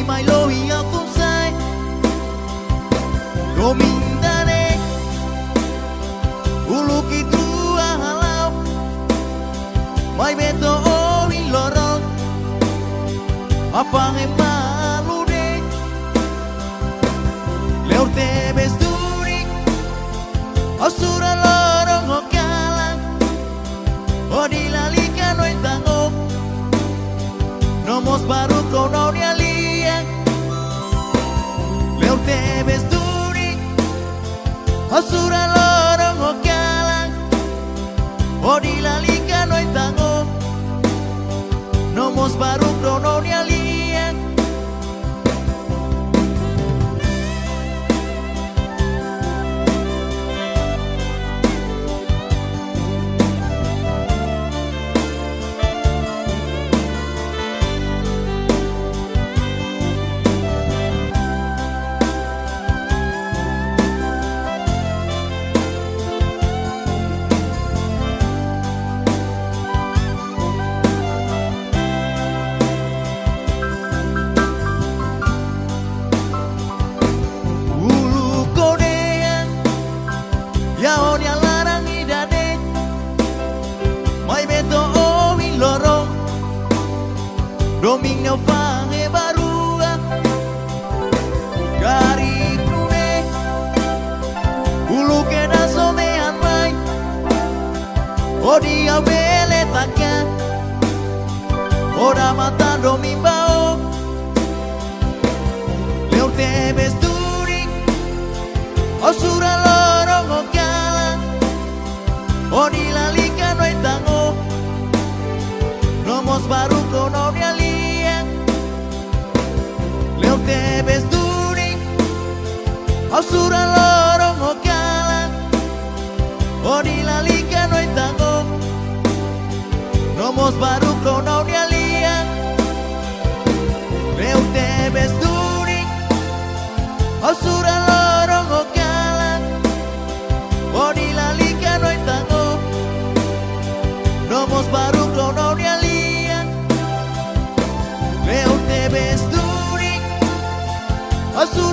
mai lo ia tu sai domindane ulu kitu halau mai beto o ilorong apa malu de leur te besturi osura lorong hokalang o dilalika no entango nomos baru kono nialiang leur te besturi osura lorong hokalang o dilalika no entango nomos baru kono nialiang yaon yang larang idade mai beto o lorong domingnya fange barua gari nune ulu kena somean mai o dia bele takya ora mata domimbao leur te besturi osura lorong okalan o dilalika no entango nomos baru kono nialiang leur te besturi osura lorong okalan o dilalika no entango nomos baru kono nialiang leur te besturi osura lorong okalan o dilalika no entango nomos baru kono nialiang leur te besturi osura